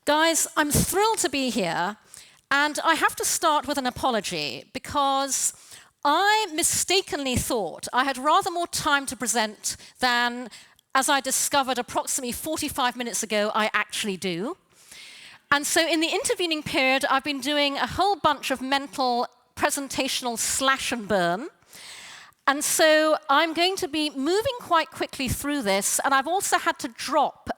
Guys, I'm thrilled to be here, and I have to start with an apology because I mistakenly thought I had rather more time to present than, as I discovered approximately 45 minutes ago, I actually do. And so in the intervening period, I've been doing a whole bunch of mental presentational slash and burn. And so I'm going to be moving quite quickly through this, and I've also had to drop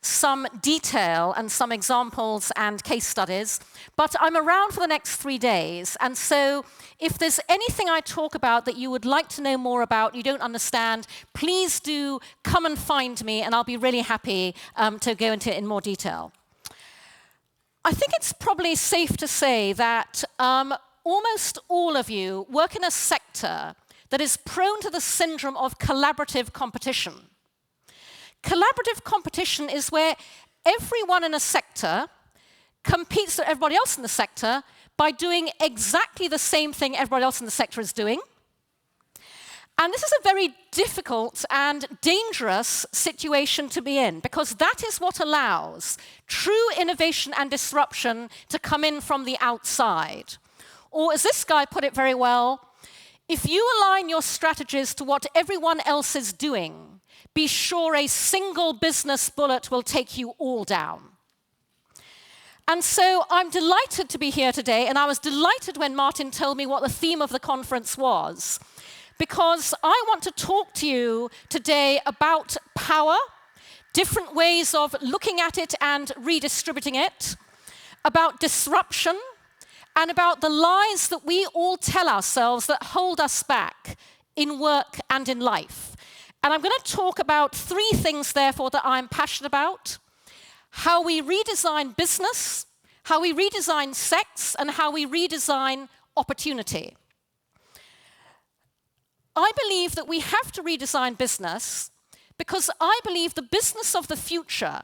some detail and some examples and case studies, but I'm around for the next 3 days, and so if there's anything I talk about that you would like to know more about, you don't understand, please do come and find me, and I'll be really happy to go into it in more detail. I think it's probably safe to say that almost all of you work in a sector that is prone to the syndrome of collaborative competition. Collaborative competition is where everyone in a sector competes with everybody else in the sector by doing exactly the same thing everybody else in the sector is doing. And this is a very difficult and dangerous situation to be in, because that is what allows true innovation and disruption to come in from the outside. Or as this guy put it very well, if you align your strategies to what everyone else is doing, be sure a single business bullet will take you all down. And so I'm delighted to be here today, and I was delighted when Martin told me what the theme of the conference was, because I want to talk to you today about power, different ways of looking at it and redistributing it, about disruption, and about the lies that we all tell ourselves that hold us back in work and in life. And I'm going to talk about 3 things, therefore, that I'm passionate about: how we redesign business, how we redesign sex, and how we redesign opportunity. I believe that we have to redesign business because I believe the business of the future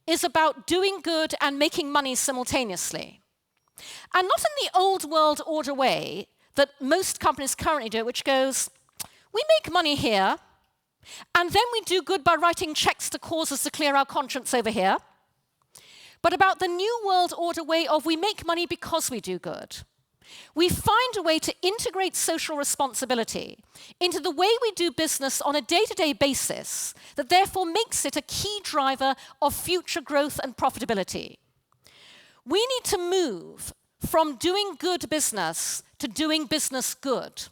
is about doing good and making money simultaneously. And not in the old world order way that most companies currently do, which goes, we make money here, and then we do good by writing checks to causes to clear our conscience over here. But about the new world order way of we make money because we do good. We find a way to integrate social responsibility into the way we do business on a day-to-day basis that therefore makes it a key driver of future growth and profitability. We need to move from doing good business to doing business good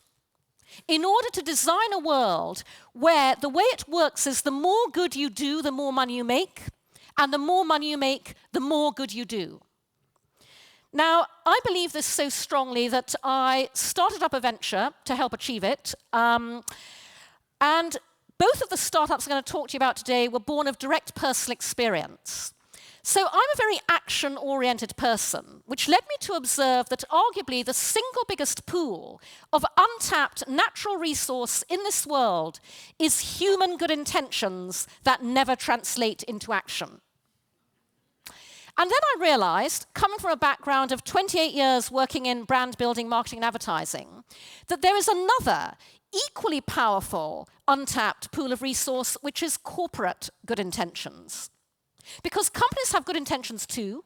in order to design a world where the way it works is the more good you do, the more money you make, and the more money you make, the more good you do. Now, I believe this so strongly that I started up a venture to help achieve it, and both of the startups I'm going to talk to you about today were born of direct personal experience. So I'm a very action-oriented person, which led me to observe that arguably the single biggest pool of untapped natural resource in this world is human good intentions that never translate into action. And then I realized, coming from a background of 28 years working in brand building, marketing, and advertising, that there is another equally powerful untapped pool of resource, which is corporate good intentions. Because companies have good intentions too,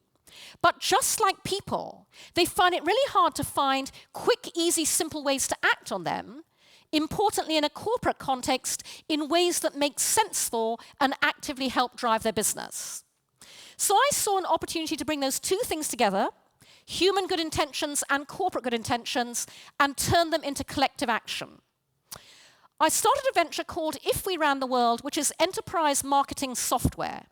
but just like people, they find it really hard to find quick, easy, simple ways to act on them, importantly in a corporate context, in ways that make sense for and actively help drive their business. So I saw an opportunity to bring those 2 things together, human good intentions and corporate good intentions, and turn them into collective action. I started a venture called If We Ran the World, which is enterprise marketing software,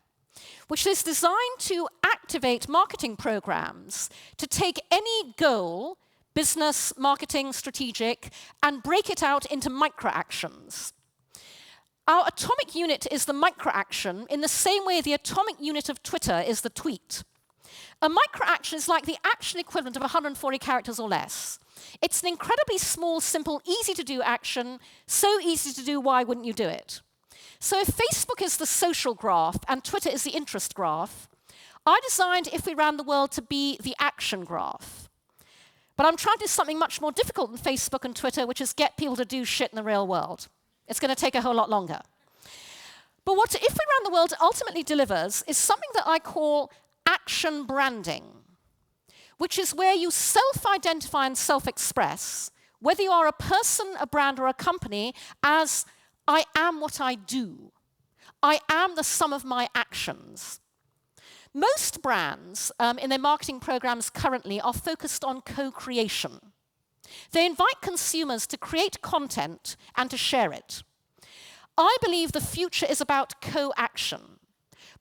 which is designed to activate marketing programs to take any goal, business, marketing, strategic, and break it out into micro-actions. Our atomic unit is the micro-action in the same way the atomic unit of Twitter is the tweet. A micro-action is like the action equivalent of 140 characters or less. It's an incredibly small, simple, easy-to-do action, so easy to do, why wouldn't you do it? So if Facebook is the social graph and Twitter is the interest graph, I designed If We Ran the World to be the action graph. But I'm trying to do something much more difficult than Facebook and Twitter, which is get people to do shit in the real world. It's going to take a whole lot longer. But what If We Ran the World ultimately delivers is something that I call action branding, which is where you self-identify and self-express, whether you are a person, a brand, or a company, as I am what I do. I am the sum of my actions. Most brands in their marketing programs currently are focused on co-creation. They invite consumers to create content and to share it. I believe the future is about co-action.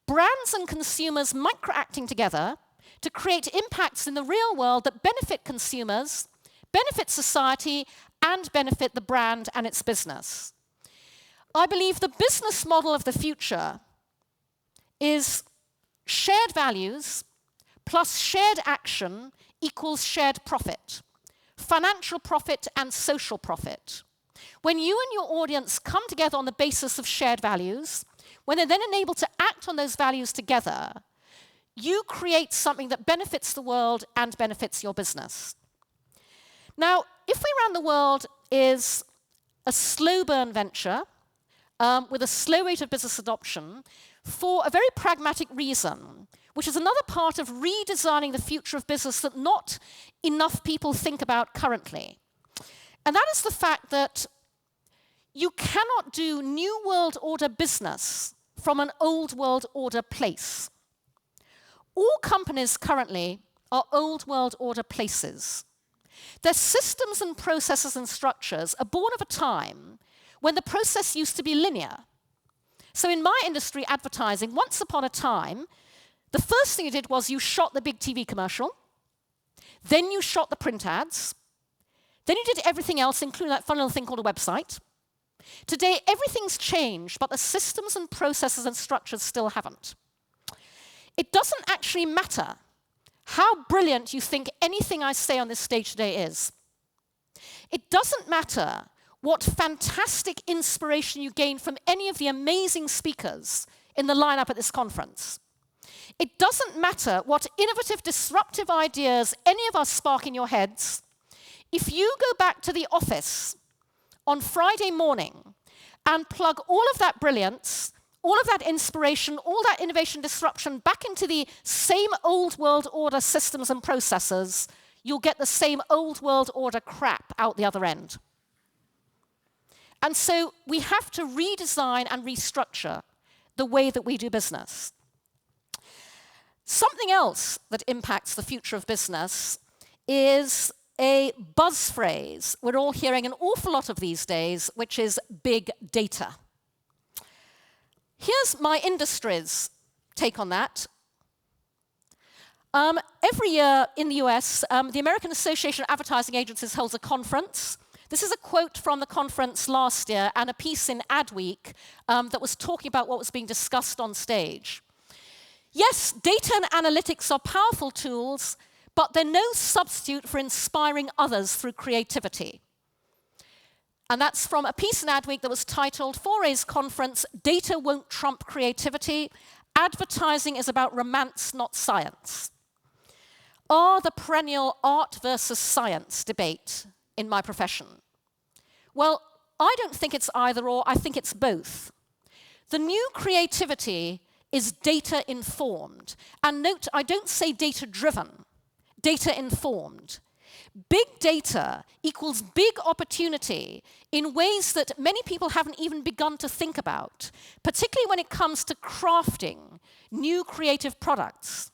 Brands and consumers micro-acting together to create impacts in the real world that benefit consumers, benefit society, and benefit the brand and its business. I believe the business model of the future is shared values plus shared action equals shared profit, financial profit and social profit. When you and your audience come together on the basis of shared values, when they're then enabled to act on those values together, you create something that benefits the world and benefits your business. Now, If We Ran the World is a slow burn venture with a slow rate of business adoption for a very pragmatic reason, which is another part of redesigning the future of business that not enough people think about currently. And that is the fact that you cannot do new world order business from an old world order place. All companies currently are old world order places. Their systems and processes and structures are born of a time when the process used to be linear. So in my industry, advertising, once upon a time, the first thing you did was you shot the big TV commercial, then you shot the print ads, then you did everything else, including that fun little thing called a website. Today, everything's changed, but the systems and processes and structures still haven't. It doesn't actually matter how brilliant you think anything I say on this stage today is. It doesn't matter what fantastic inspiration you gain from any of the amazing speakers in the lineup at this conference. It doesn't matter what innovative, disruptive ideas any of us spark in your heads. If you go back to the office on Friday morning and plug all of that brilliance, all of that inspiration, all that innovation disruption back into the same old world order systems and processes, you'll get the same old world order crap out the other end. And so we have to redesign and restructure the way that we do business. Something else that impacts the future of business is a buzz phrase we're all hearing an awful lot of these days, which is big data. Here's my industry's take on that. Every year in the US, the American Association of Advertising Agencies holds a conference. This is a quote from the conference last year and a piece in Adweek that was talking about what was being discussed on stage. Yes, data and analytics are powerful tools, but they're no substitute for inspiring others through creativity. And that's from a piece in Adweek that was titled, Foray's Conference, Data Won't Trump Creativity. Advertising is about romance, not science. Are the perennial art versus science debate in my profession? Well, I don't think it's either or, I think it's both. The new creativity is data-informed. And note, I don't say data-driven, data-informed. Big data equals big opportunity in ways that many people haven't even begun to think about, particularly when it comes to crafting new creative products.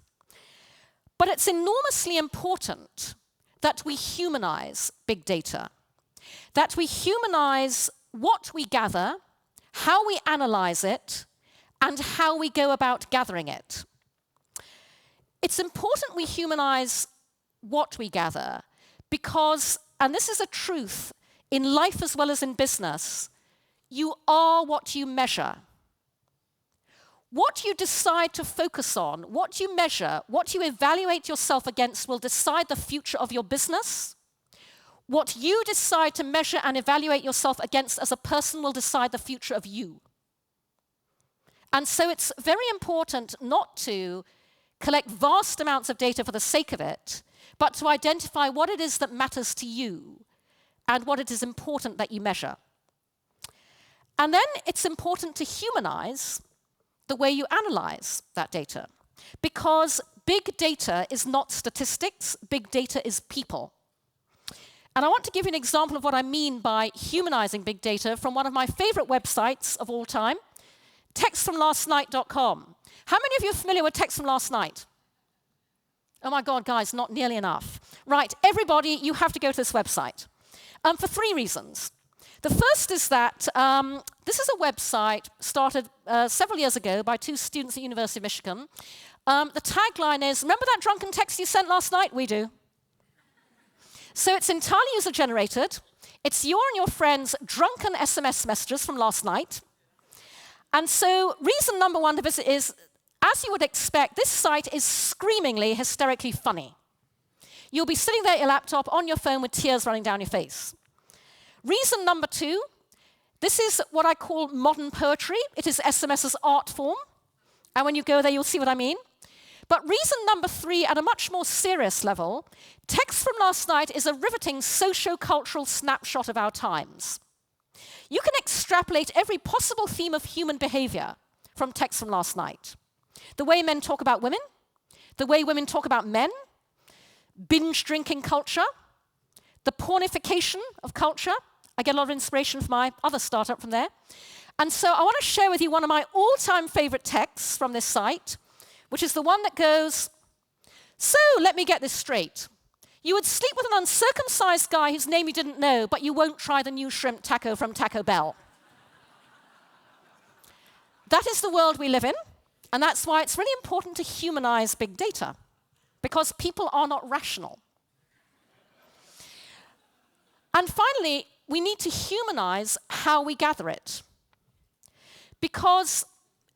But it's enormously important that we humanize big data, that we humanize what we gather, how we analyze it, and how we go about gathering it. It's important we humanize what we gather because, and this is a truth in life as well as in business, you are what you measure. What you decide to focus on, what you measure, what you evaluate yourself against will decide the future of your business. What you decide to measure and evaluate yourself against as a person will decide the future of you. And so it's very important not to collect vast amounts of data for the sake of it, but to identify what it is that matters to you and what it is important that you measure. And then it's important to humanize the way you analyze that data. Because big data is not statistics, big data is people. And I want to give you an example of what I mean by humanizing big data from one of my favorite websites of all time, textfromlastnight.com. How many of you are familiar with Text from Last Night? Oh my God, guys, not nearly enough. Right, everybody, you have to go to this website for 3 reasons. The first is that this is a website started several years ago by 2 students at the University of Michigan. The tagline is, remember that drunken text you sent last night? We do. So it's entirely user-generated. It's your and your friends' drunken SMS messages from last night. And so reason number 1 to visit is, as you would expect, this site is screamingly, hysterically funny. You'll be sitting there at your laptop on your phone with tears running down your face. Reason number 2, this is what I call modern poetry. It is SMS's art form. And when you go there, you'll see what I mean. But reason number 3, at a much more serious level, Text from Last Night is a riveting socio-cultural snapshot of our times. You can extrapolate every possible theme of human behavior from Text from Last Night. The way men talk about women, the way women talk about men, binge drinking culture, the pornification of culture. I get a lot of inspiration from my other startup from there. And so I want to share with you one of my all-time favorite texts from this site, which is the one that goes, so let me get this straight. You would sleep with an uncircumcised guy whose name you didn't know, but you won't try the new shrimp taco from Taco Bell. That is the world we live in, and that's why it's really important to humanize big data, because people are not rational. And finally, we need to humanize how we gather it, because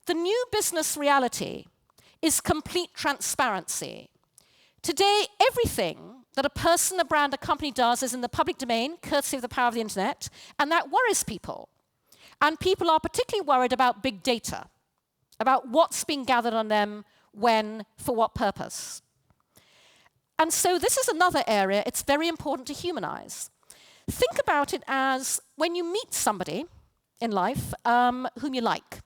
the new business reality is complete transparency. Today, everything that a person, a brand, a company does is in the public domain, courtesy of the power of the internet, and that worries people. And people are particularly worried about big data, about what's being gathered on them, when, for what purpose. And so this is another area it's very important to humanize. Think about it as when you meet somebody in life whom you like.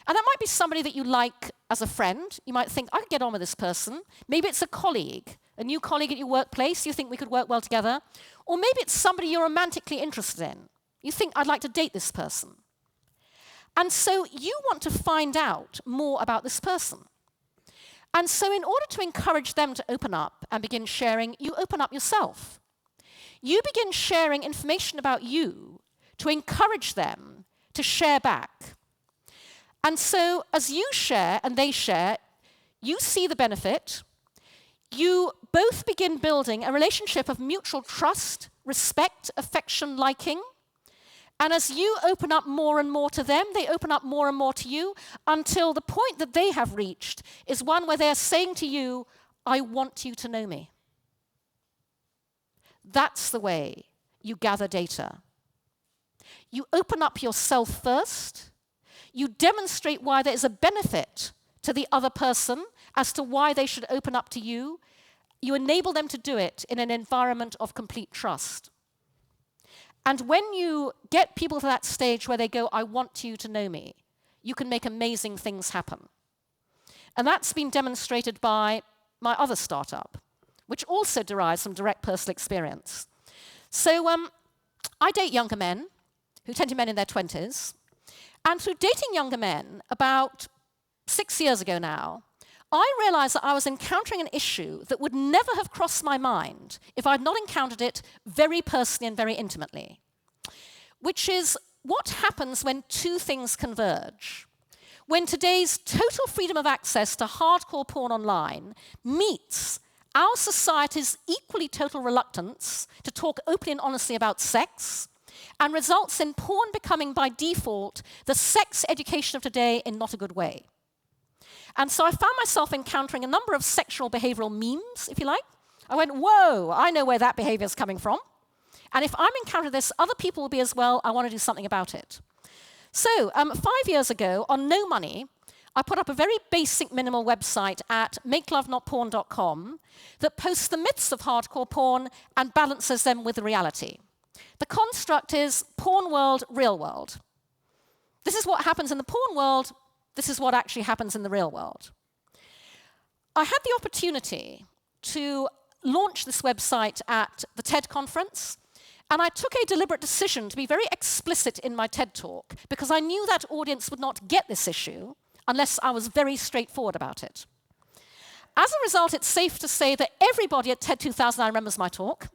And that might be somebody that you like as a friend. You might think, I could get on with this person. Maybe it's a colleague, a new colleague at your workplace. You think we could work well together. Or maybe it's somebody you're romantically interested in. You think, I'd like to date this person. And so you want to find out more about this person. And so in order to encourage them to open up and begin sharing, you open up yourself. You begin sharing information about you to encourage them to share back. And so as you share and they share, you see the benefit. You both begin building a relationship of mutual trust, respect, affection, liking. And as you open up more and more to them, they open up more and more to you until the point that they have reached is one where they're saying to you, I want you to know me. That's the way you gather data. You open up yourself first. You demonstrate why there is a benefit to the other person as to why they should open up to you. You enable them to do it in an environment of complete trust. And when you get people to that stage where they go, I want you to know me, you can make amazing things happen. And that's been demonstrated by my other startup, which also derives from direct personal experience. So I date younger men, who tend to be men in their 20s. And through dating younger men, about 6 years ago now, I realized that I was encountering an issue that would never have crossed my mind if I'd not encountered it very personally and very intimately, which is what happens when 2 things converge. When today's total freedom of access to hardcore porn online meets our society's equally total reluctance to talk openly and honestly about sex, and results in porn becoming, by default, the sex education of today in not a good way. And so I found myself encountering a number of sexual behavioral memes, if you like. I went, whoa, I know where that behavior is coming from. And if I'm encountering this, other people will be as well. I want to do something about it. So 5 years ago, on no money, I put up a very basic minimal website at makelovenotporn.com that posts the myths of hardcore porn and balances them with the reality. The construct is porn world, real world. This is what happens in the porn world. This is what actually happens in the real world. I had the opportunity to launch this website at the TED conference, and I took a deliberate decision to be very explicit in my TED talk because I knew that audience would not get this issue unless I was very straightforward about it. As a result, it's safe to say that everybody at TED 2009 remembers my talk.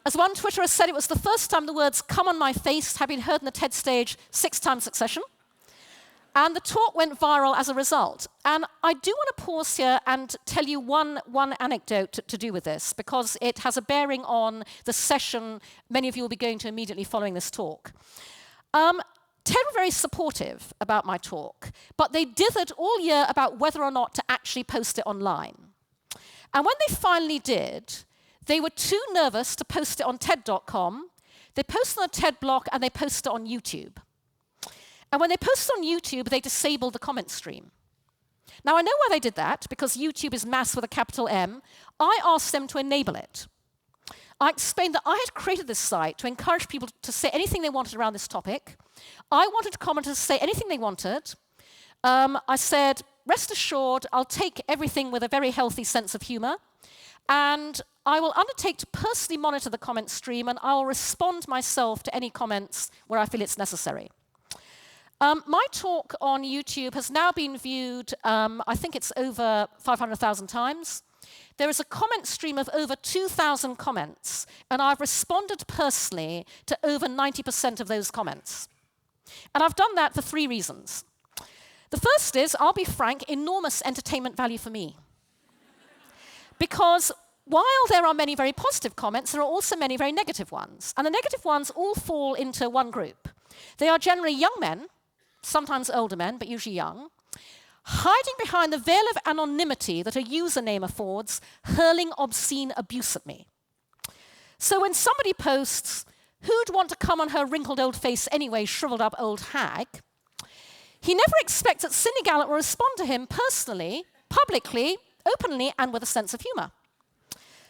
As one Twitterer said, it was the first time the words "come on my face" had been heard on the TED stage 6 times in succession. And the talk went viral as a result. And I do want to pause here and tell you one anecdote to do with this, because it has a bearing on the session many of you will be going to immediately following this talk. TED were very supportive about my talk, but they dithered all year about whether or not to actually post it online. And when they finally did, they were too nervous to post it on TED.com. They posted on a TED blog, and they posted it on YouTube. And when they posted on YouTube, they disabled the comment stream. Now, I know why they did that, because YouTube is mass with a capital M. I asked them to enable it. I explained that I had created this site to encourage people to say anything they wanted around this topic. I wanted commenters to say anything they wanted. I said, rest assured, I'll take everything with a very healthy sense of humor, and I will undertake to personally monitor the comment stream, and I'll respond myself to any comments where I feel it's necessary. My talk on YouTube has now been viewed, I think it's over 500,000 times. There is a comment stream of over 2,000 comments, and I've responded personally to over 90% of those comments. And I've done that for 3 reasons. The first is, I'll be frank, enormous entertainment value for me. Because while there are many very positive comments, there are also many very negative ones. And the negative ones all fall into one group. They are generally young men, sometimes older men, but usually young, hiding behind the veil of anonymity that a username affords, hurling obscene abuse at me. So when somebody posts, "Who'd want to come on her wrinkled old face anyway, shriveled up old hag?" he never expects that Cindy Gallop will respond to him personally, publicly, openly, and with a sense of humor.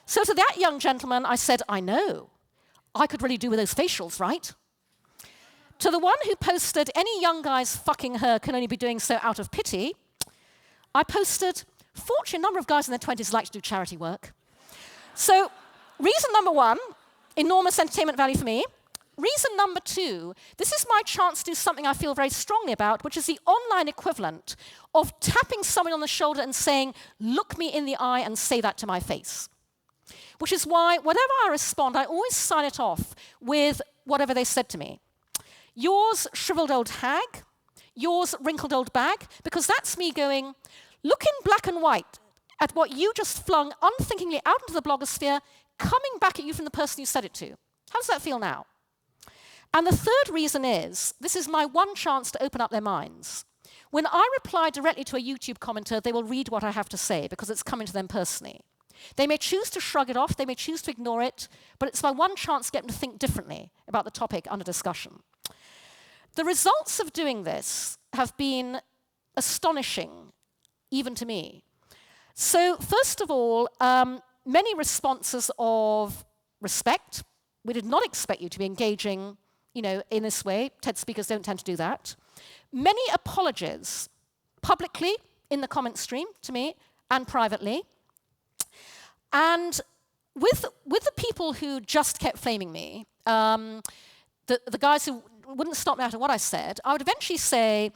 So to that young gentleman, I said, I know. I could really do with those facials, right? To the one who posted, "Any young guys fucking her can only be doing so out of pity," I posted, "Fortunately, a number of guys in their 20s like to do charity work." So reason number 1, enormous entertainment value for me. Reason number 2, this is my chance to do something I feel very strongly about, which is the online equivalent of tapping someone on the shoulder and saying, "Look me in the eye and say that to my face." Which is why, whenever I respond, I always sign it off with whatever they said to me. Yours, shriveled old hag. Yours, wrinkled old bag. Because that's me going, look in black and white at what you just flung unthinkingly out into the blogosphere, coming back at you from the person you said it to. How does that feel now? And the third reason is, this is my one chance to open up their minds. When I reply directly to a YouTube commenter, they will read what I have to say because it's coming to them personally. They may choose to shrug it off, they may choose to ignore it, but it's my one chance to get them to think differently about the topic under discussion. The results of doing this have been astonishing, even to me. So first of all, many responses of respect. We did not expect you to be engaging, in this way. TED speakers don't tend to do that. Many apologies, publicly in the comment stream to me and privately. And with the people who just kept flaming me, the guys who wouldn't stop me out of what I said, I would eventually say,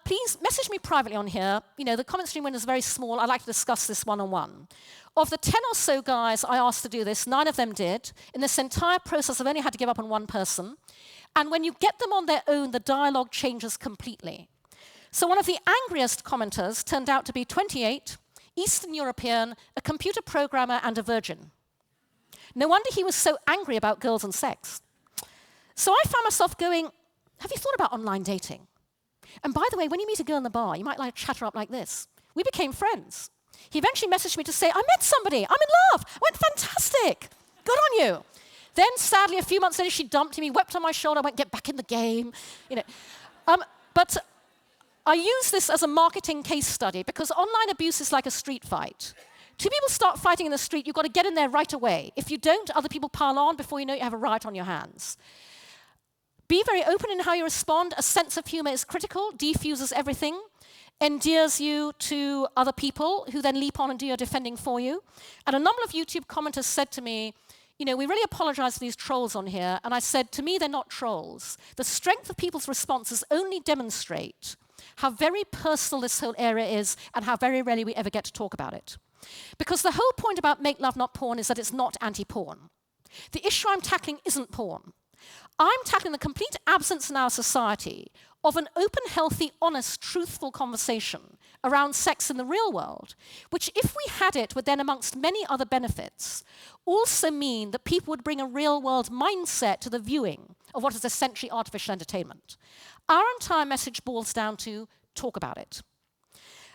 please message me privately on here. The comment stream window is very small. I'd like to discuss this one-on-one. Of the 10 or so guys I asked to do this, 9 of them did. In this entire process, I've only had to give up on 1 person. And when you get them on their own, the dialogue changes completely. So one of the angriest commenters turned out to be 28, Eastern European, a computer programmer, and a virgin. No wonder he was so angry about girls and sex. So I found myself going, have you thought about online dating? And by the way, when you meet a girl in the bar, you might like to chat her up like this. We became friends. He eventually messaged me to say, I met somebody, I'm in love. I went, fantastic, good on you. Then sadly, a few months later, she dumped him, he wept on my shoulder, I went, get back in the game. But I use this as a marketing case study because online abuse is like a street fight. 2 people start fighting in the street, you've got to get in there right away. If you don't, other people pile on before you know you have a riot on your hands. Be very open in how you respond. A sense of humor is critical, defuses everything. endears you to other people who then leap on and do your defending for you. And a number of YouTube commenters said to me, you know, we really apologize for these trolls on here. And I said, to me, they're not trolls. The strength of people's responses only demonstrate how very personal this whole area is and how very rarely we ever get to talk about it. Because the whole point about Make Love Not Porn is that it's not anti-porn. The issue I'm tackling isn't porn. I'm tackling the complete absence in our society of an open, healthy, honest, truthful conversation around sex in the real world, which, if we had it, would then, amongst many other benefits, also mean that people would bring a real-world mindset to the viewing of what is essentially artificial entertainment. Our entire message boils down to talk about it.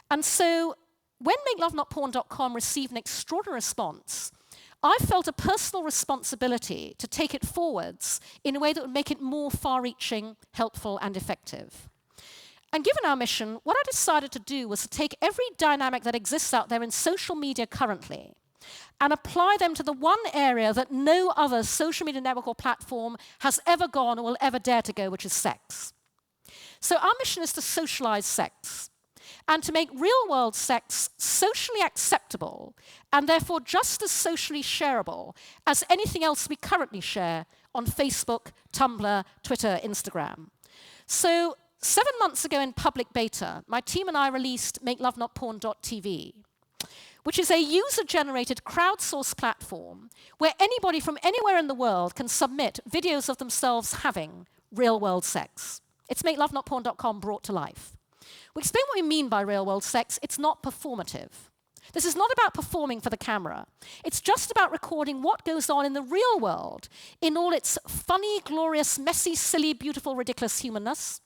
And so when MakeLoveNotPorn.com received an extraordinary response, I felt a personal responsibility to take it forwards in a way that would make it more far-reaching, helpful, and effective. And given our mission, what I decided to do was to take every dynamic that exists out there in social media currently and apply them to the one area that no other social media network or platform has ever gone or will ever dare to go, which is sex. So our mission is to socialize sex and to make real-world sex socially acceptable and therefore just as socially shareable as anything else we currently share on Facebook, Tumblr, Twitter, Instagram. So 7 months ago in public beta, my team and I released MakeLoveNotPorn.tv, which is a user-generated crowdsourced platform where anybody from anywhere in the world can submit videos of themselves having real-world sex. It's MakeLoveNotPorn.com brought to life. We explain what we mean by real-world sex. It's not performative. This is not about performing for the camera. It's just about recording what goes on in the real world in all its funny, glorious, messy, silly, beautiful, ridiculous humanness.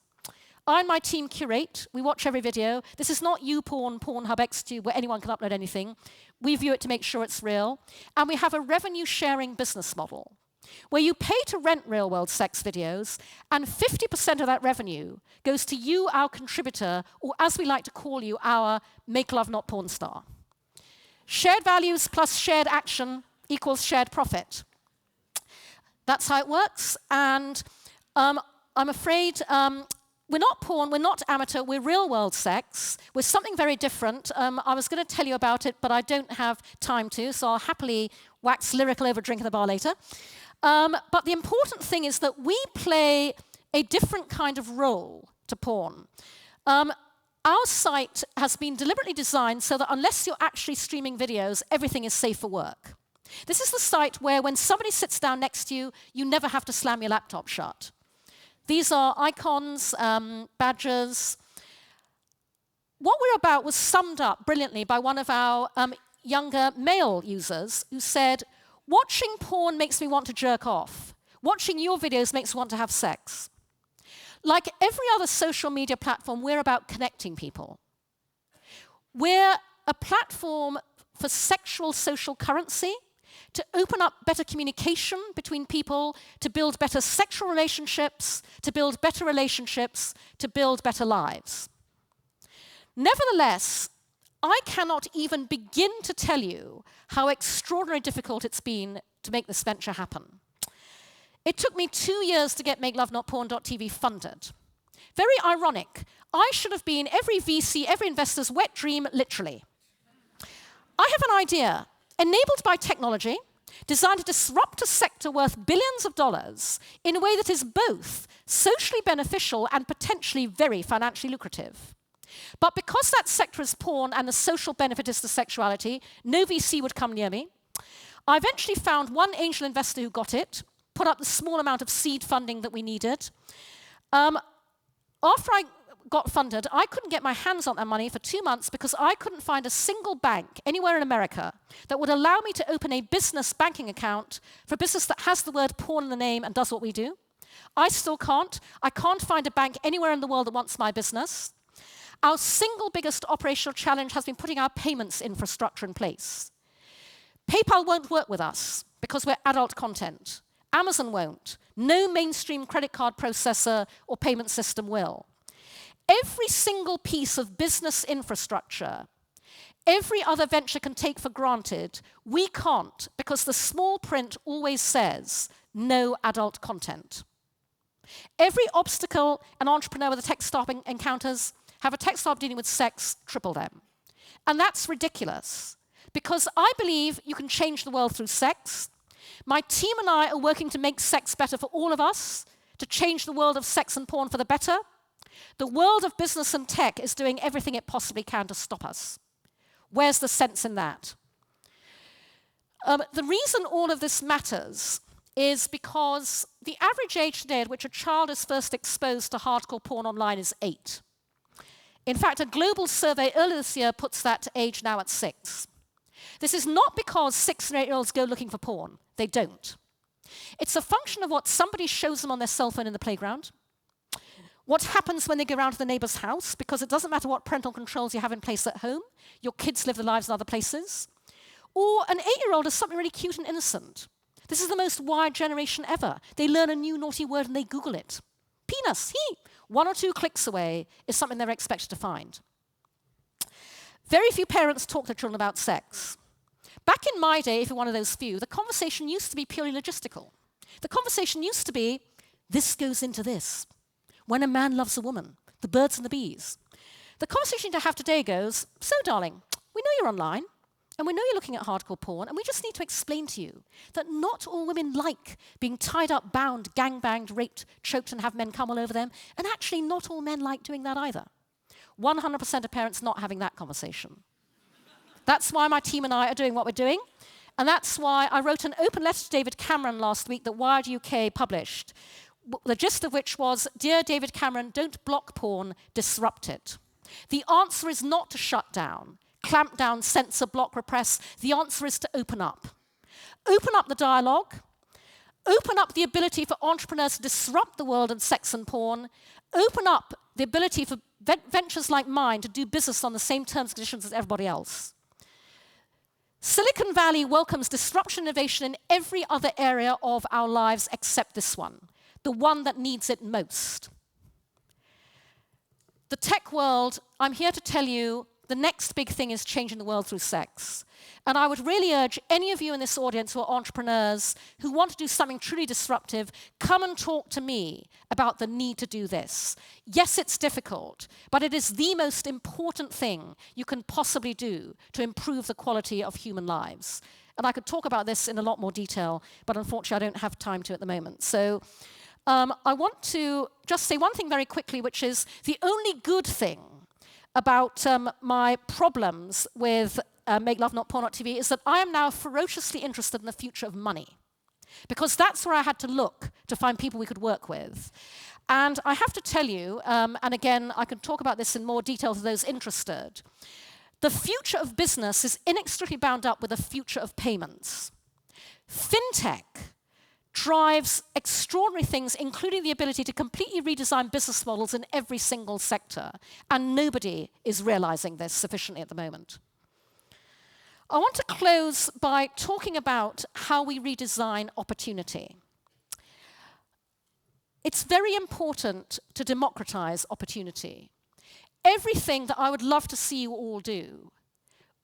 I and my team curate. We watch every video. This is not YouPorn, Pornhub, XTube, where anyone can upload anything. We view it to make sure it's real. And we have a revenue-sharing business model where you pay to rent real-world sex videos, and 50% of that revenue goes to you, our contributor, or as we like to call you, our Make Love Not Porn star. Shared values plus shared action equals shared profit. That's how it works, and I'm afraid we're not porn, we're not amateur, we're real-world sex. We're something very different. I was going to tell you about it, but I don't have time to, so I'll happily wax lyrical over a drink in the bar later. But the important thing is that we play a different kind of role to porn. Our site has been deliberately designed so that unless you're actually streaming videos, everything is safe for work. This is the site where when somebody sits down next to you, you never have to slam your laptop shut. These are icons, badges. What we're about was summed up brilliantly by one of our younger male users who said, "Watching porn makes me want to jerk off. Watching your videos makes me want to have sex." Like every other social media platform, we're about connecting people. We're a platform for sexual social currency, to open up better communication between people, to build better sexual relationships, to build better relationships, to build better lives. Nevertheless, I cannot even begin to tell you how extraordinarily difficult it's been to make this venture happen. It took me 2 years to get MakeLoveNotPorn.tv funded. Very ironic. I should have been every VC, every investor's wet dream, literally. I have an idea, enabled by technology, designed to disrupt a sector worth billions of dollars in a way that is both socially beneficial and potentially very financially lucrative. But because that sector is porn and the social benefit is to sexuality, no VC would come near me. I eventually found one angel investor who got it, put up the small amount of seed funding that we needed. After I got funded, I couldn't get my hands on that money for 2 months because I couldn't find a single bank anywhere in America that would allow me to open a business banking account for a business that has the word porn in the name and does what we do. I still can't. I can't find a bank anywhere in the world that wants my business. Our single biggest operational challenge has been putting our payments infrastructure in place. PayPal won't work with us because we're adult content. Amazon won't. No mainstream credit card processor or payment system will. Every single piece of business infrastructure, every other venture can take for granted, we can't because the small print always says no adult content. Every obstacle an entrepreneur with a tech startup encounters have a textile dealing with sex, triple them. And that's ridiculous, because I believe you can change the world through sex. My team and I are working to make sex better for all of us, to change the world of sex and porn for the better. The world of business and tech is doing everything it possibly can to stop us. Where's the sense in that? The reason all of this matters is because the average age today at which a child is first exposed to hardcore porn online is 8. In fact, a global survey earlier this year puts that age now at 6. This is not because 6 and 8-year-olds go looking for porn. They don't. It's a function of what somebody shows them on their cell phone in the playground, what happens when they go around to the neighbor's house, because it doesn't matter what parental controls you have in place at home, your kids live their lives in other places. Or an 8-year-old is something really cute and innocent. This is the most wired generation ever. They learn a new naughty word and they Google it. Penis, 1 or 2 clicks away is something they're expected to find. Very few parents talk to children about sex. Back in my day, if you're one of those few, the conversation used to be purely logistical. The conversation used to be, this goes into this. When a man loves a woman, the birds and the bees. The conversation to have today goes, so darling, we know you're online, and we know you're looking at hardcore porn, and we just need to explain to you that not all women like being tied up, bound, gangbanged, raped, choked, and have men come all over them, and actually not all men like doing that either. 100% of parents not having that conversation. That's why my team and I are doing what we're doing, and that's why I wrote an open letter to David Cameron last week that Wired UK published, the gist of which was, Dear David Cameron, don't block porn, disrupt it. The answer is not to shut down, clamp down, censor, block, repress. The answer is to open up. Open up the dialogue, open up the ability for entrepreneurs to disrupt the world of sex and porn, open up the ability for ventures like mine to do business on the same terms and conditions as everybody else. Silicon Valley welcomes disruption and innovation in every other area of our lives except this one, the one that needs it most. The tech world, I'm here to tell you, the next big thing is changing the world through sex. And I would really urge any of you in this audience who are entrepreneurs who want to do something truly disruptive, come and talk to me about the need to do this. Yes, it's difficult, but it is the most important thing you can possibly do to improve the quality of human lives. And I could talk about this in a lot more detail, but unfortunately I don't have time to at the moment. So I want to just say one thing very quickly, which is the only good thing about my problems with Make Love Not Porn TV is that I am now ferociously interested in the future of money, because that's where I had to look to find people we could work with. And I have to tell you, and again, I can talk about this in more detail to those interested, the future of business is inextricably bound up with the future of payments. FinTech drives extraordinary things, including the ability to completely redesign business models in every single sector. And nobody is realizing this sufficiently at the moment. I want to close by talking about how we redesign opportunity. It's very important to democratize opportunity. Everything that I would love to see you all do,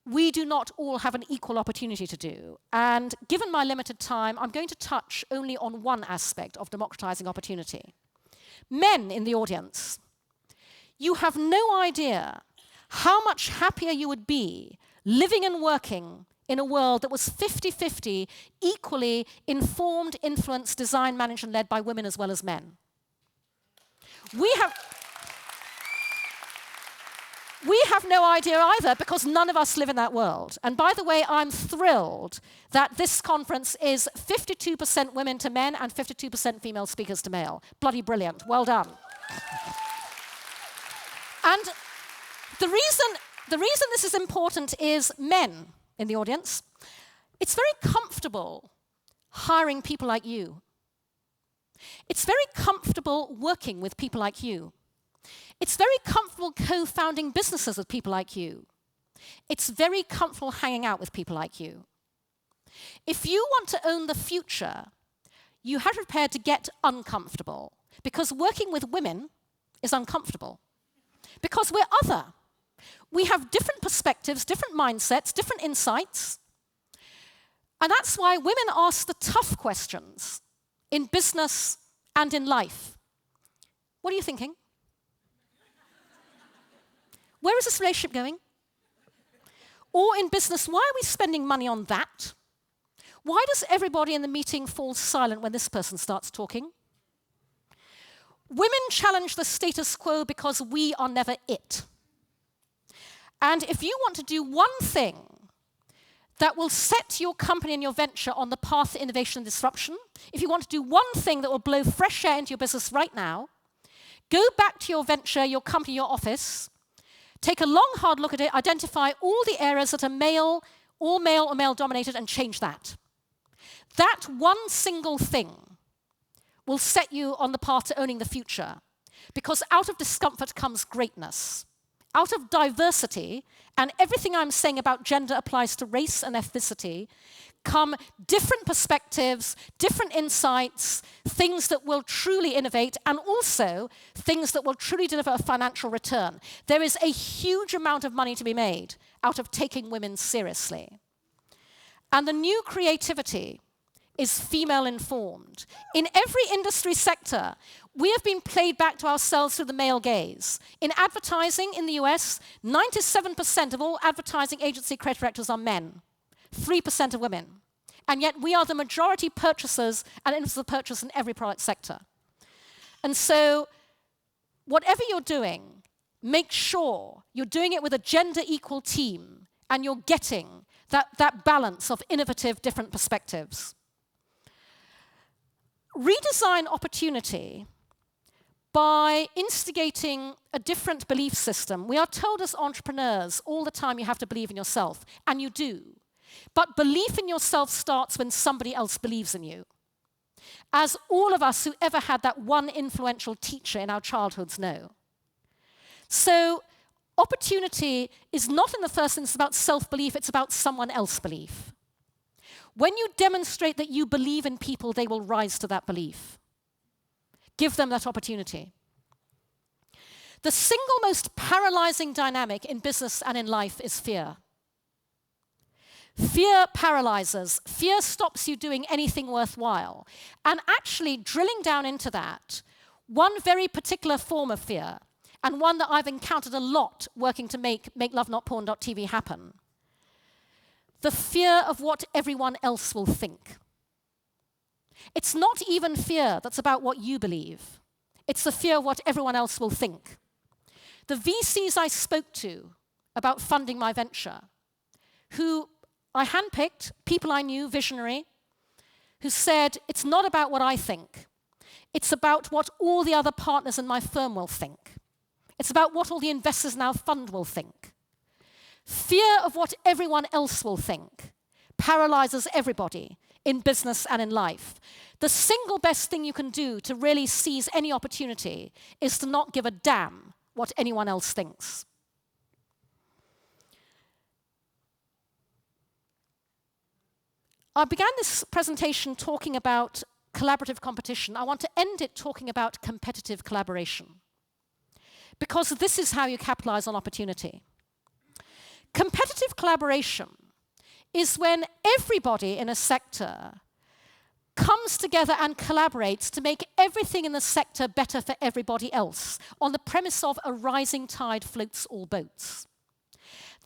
we do not all have an equal opportunity to do. And given my limited time, I'm going to touch only on one aspect of democratizing opportunity. Men in the audience, you have no idea how much happier you would be living and working in a world that was 50-50, equally informed, influenced, designed, managed, and led by women as well as men. We have no idea either, because none of us live in that world. And by the way, I'm thrilled that this conference is 52% women to men and 52% female speakers to male. Bloody brilliant. Well done. And the reason this is important is men in the audience. It's very comfortable hiring people like you. It's very comfortable working with people like you. It's very comfortable co-founding businesses with people like you. It's very comfortable hanging out with people like you. If you want to own the future, you have to be prepared to get uncomfortable, because working with women is uncomfortable. Because we're other. We have different perspectives, different mindsets, different insights. And that's why women ask the tough questions in business and in life. What are you thinking? where is this relationship going? Or in business, why are we spending money on that? Why does everybody in the meeting fall silent when this person starts talking? Women challenge the status quo because we are never it. And if you want to do one thing that will set your company and your venture on the path to innovation and disruption, if you want to do one thing that will blow fresh air into your business right now, go back to your venture, your company, your office, take a long, hard look at it, identify all the areas that are male or male-dominated, and change that. That one single thing will set you on the path to owning the future, because out of discomfort comes greatness. Out of diversity, and everything I'm saying about gender applies to race and ethnicity, come different perspectives, different insights, things that will truly innovate, and also things that will truly deliver a financial return. There is a huge amount of money to be made out of taking women seriously. And the new creativity is female-informed. In every industry sector, we have been played back to ourselves through the male gaze. In advertising in the US, 97% of all advertising agency creative directors are men, 3% are women. And yet we are the majority purchasers and influencers of purchase in every product sector. And so, whatever you're doing, make sure you're doing it with a gender-equal team and you're getting that balance of innovative, different perspectives. Redesign opportunity by instigating a different belief system. We are told as entrepreneurs all the time you have to believe in yourself, and you do. But belief in yourself starts when somebody else believes in you. As all of us who ever had that one influential teacher in our childhoods know. So opportunity is not in the first instance about self-belief, it's about someone else's belief. When you demonstrate that you believe in people, they will rise to that belief. Give them that opportunity. The single most paralyzing dynamic in business and in life is fear. Fear paralyzes. Fear stops you doing anything worthwhile. And actually, drilling down into that, one very particular form of fear, and one that I've encountered a lot working to make MakeLoveNotPorn.tv happen, the fear of what everyone else will think. It's not even fear that's about what you believe. It's the fear of what everyone else will think. The VCs I spoke to about funding my venture, who I handpicked, people I knew, visionary, who said, it's not about what I think. It's about what all the other partners in my firm will think. It's about what all the investors in our fund will think. Fear of what everyone else will think paralyzes everybody in business and in life. The single best thing you can do to really seize any opportunity is to not give a damn what anyone else thinks. I began this presentation talking about collaborative competition. I want to end it talking about competitive collaboration, because this is how you capitalize on opportunity. Competitive collaboration is when everybody in a sector comes together and collaborates to make everything in the sector better for everybody else, on the premise of a rising tide floats all boats.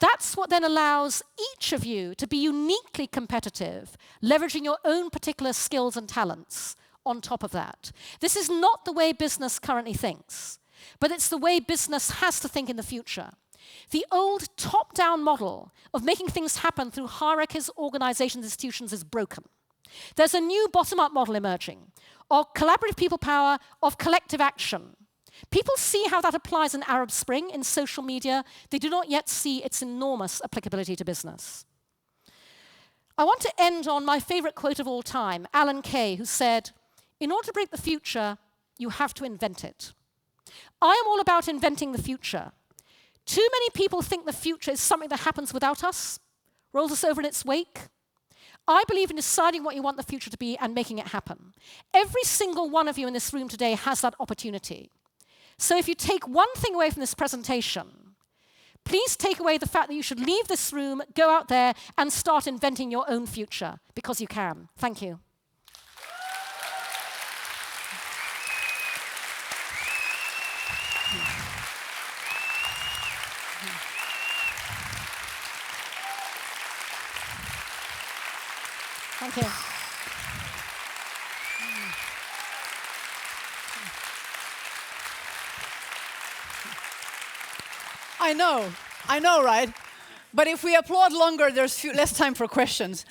That's what then allows each of you to be uniquely competitive, leveraging your own particular skills and talents on top of that. This is not the way business currently thinks, but it's the way business has to think in the future. The old top-down model of making things happen through hierarchies, organizations, institutions is broken. There's a new bottom-up model emerging of collaborative people power, of collective action. People see how that applies in Arab Spring, in social media. They do not yet see its enormous applicability to business. I want to end on my favorite quote of all time, Alan Kay, who said, "In order to break the future, you have to invent it." I am all about inventing the future. Too many people think the future is something that happens without us, rolls us over in its wake. I believe in deciding what you want the future to be and making it happen. Every single one of you in this room today has that opportunity. So if you take one thing away from this presentation, please take away the fact that you should leave this room, go out there, and start inventing your own future, because you can. Thank you. Thank you. I know, right? But if we applaud longer, there's less time for questions.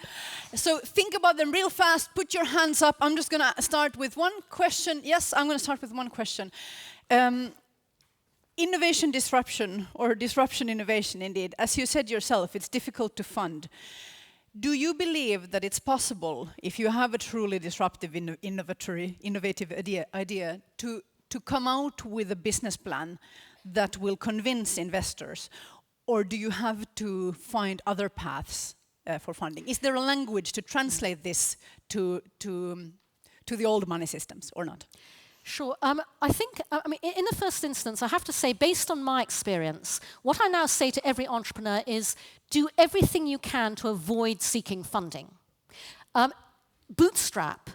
So think about them real fast, put your hands up. I'm just gonna start with one question. Yes, I'm gonna start with one question. Innovation disruption, or disruption innovation indeed. As you said yourself, it's difficult to fund. Do you believe that it's possible, if you have a truly disruptive, innovative idea to come out with a business plan that will convince investors? Or do you have to find other paths for funding? Is there a language to translate this to the old money systems or not? Sure. I think, in the first instance, I have to say, based on my experience, what I now say to every entrepreneur is do everything you can to avoid seeking funding. Bootstrap.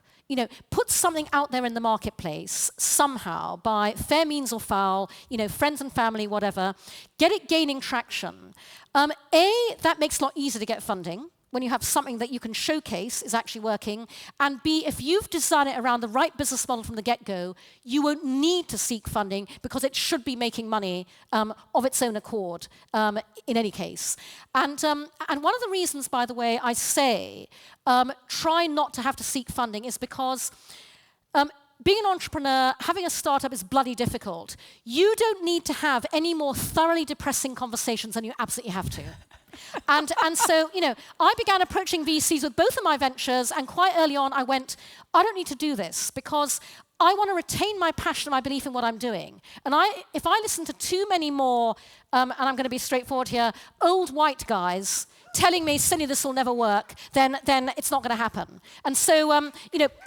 Put something out there in the marketplace somehow by fair means or foul, friends and family, whatever. Get it gaining traction. That makes it a lot easier to get funding when you have something that you can showcase is actually working. And B, if you've designed it around the right business model from the get-go, you won't need to seek funding because it should be making money of its own accord in any case. And one of the reasons, by the way, I say try not to have to seek funding is because being an entrepreneur, having a startup is bloody difficult. You don't need to have any more thoroughly depressing conversations than you absolutely have to. And so, I began approaching VCs with both of my ventures, and quite early on I went, I don't need to do this because I want to retain my passion and my belief in what I'm doing. And if I listen to too many more, and I'm going to be straightforward here, old white guys telling me, Cindy, this will never work, then it's not going to happen. And so, both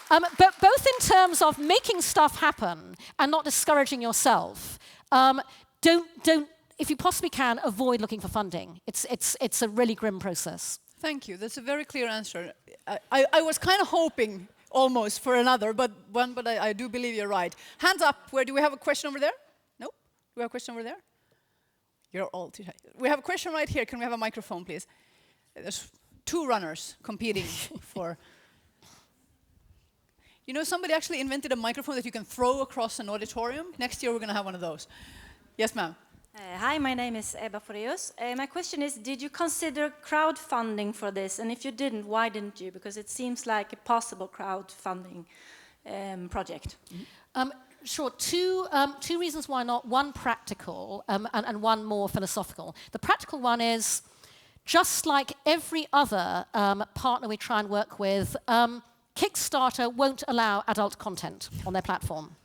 in terms of making stuff happen and not discouraging yourself, don't if you possibly can, avoid looking for funding. It's a really grim process. Thank you. That's a very clear answer. I was kind of hoping almost for another, but I do believe you're right. Hands up. Do we have a question over there? No? Do we have a question over there? You're all too shy. We have a question right here. Can we have a microphone, please? There's two runners competing for... somebody actually invented a microphone that you can throw across an auditorium. Next year, we're going to have one of those. Yes, ma'am. Hi, my name is Ebba Foreus. My question is, did you consider crowdfunding for this? And if you didn't, why didn't you? Because it seems like a possible crowdfunding project. Sure. Two reasons why not. One practical and one more philosophical. The practical one is, just like every other partner we try and work with, Kickstarter won't allow adult content on their platform.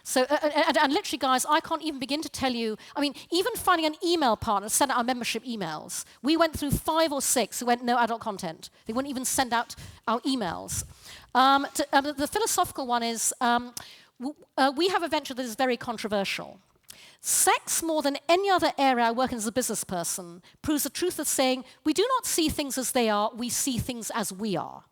So, and literally, guys, I can't even begin to tell you, even finding an email partner to send out our membership emails, we went through 5 or 6 who went no adult content. They wouldn't even send out our emails. The philosophical one is, we have a venture that is very controversial. Sex, more than any other area I work in as a business person, proves the truth of saying, we do not see things as they are, we see things as we are.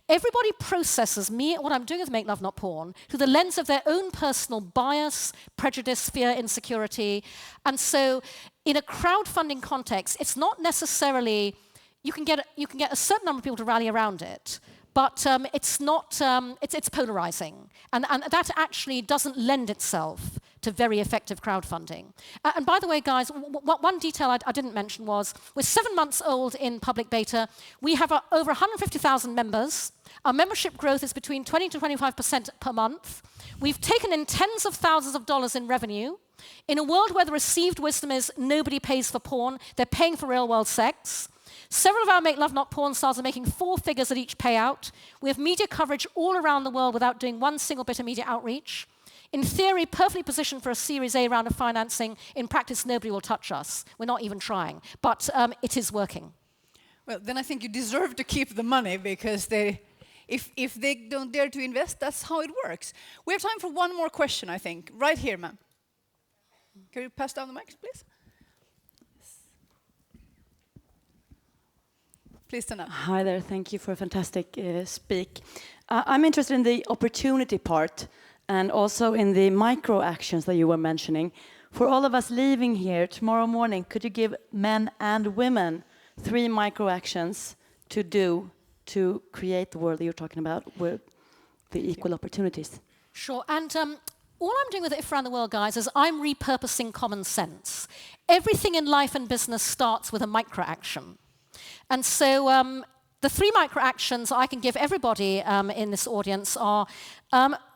Everybody processes me, what I'm doing is make love, not porn, through the lens of their own personal bias, prejudice, fear, insecurity. And so in a crowdfunding context, it's not necessarily, you can get a certain number of people to rally around it, but it's not, it's polarizing. And that actually doesn't lend itself to very effective crowdfunding. And by the way, guys, one detail I didn't mention was, we're 7 months old in public beta. We have over 150,000 members. Our membership growth is between 20 to 25% per month. We've taken in tens of thousands of dollars in revenue. In a world where the received wisdom is nobody pays for porn, they're paying for real-world sex. Several of our Make Love Not Porn stars are making 4 figures at each payout. We have media coverage all around the world without doing one single bit of media outreach. In theory, perfectly positioned for a Series A round of financing. In practice, nobody will touch us. We're not even trying. But it is working. Well, then I think you deserve to keep the money, because if they don't dare to invest, that's how it works. We have time for one more question, I think. Right here, ma'am. Can you pass down the mic, please? Please stand up. Hi there. Thank you for a fantastic speak. I'm interested in the opportunity part, and also in the micro actions that you were mentioning. For all of us leaving here tomorrow morning, could you give men and women 3 micro actions to do to create the world that you're talking about with the equal opportunities? Sure, and all I'm doing with IF Around the World, guys, is I'm repurposing common sense. Everything in life and business starts with a micro-action. And so the 3 micro-actions I can give everybody in this audience are,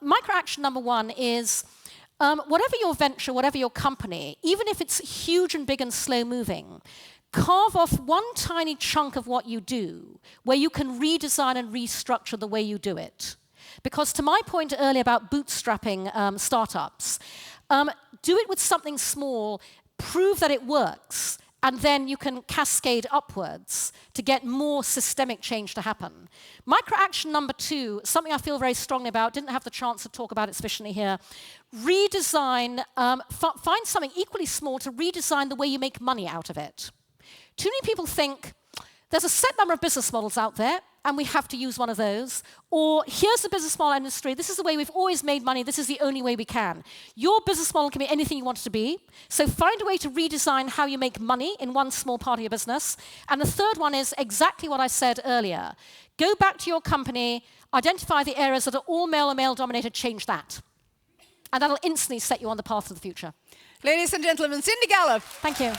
micro-action number 1 is, whatever your venture, whatever your company, even if it's huge and big and slow-moving, carve off one tiny chunk of what you do where you can redesign and restructure the way you do it. Because to my point earlier about bootstrapping startups, do it with something small, prove that it works, and then you can cascade upwards to get more systemic change to happen. Micro-action number 2, something I feel very strongly about, didn't have the chance to talk about it sufficiently here, redesign, find something equally small to redesign the way you make money out of it. Too many people think, there's a set number of business models out there, and we have to use one of those. Or here's the business model industry. This is the way we've always made money. This is the only way we can. Your business model can be anything you want it to be. So find a way to redesign how you make money in one small part of your business. And the third one is exactly what I said earlier. Go back to your company, identify the areas that are all male or male-dominated, change that. And that'll instantly set you on the path of the future. Ladies and gentlemen, Cindy Gallop. Thank you.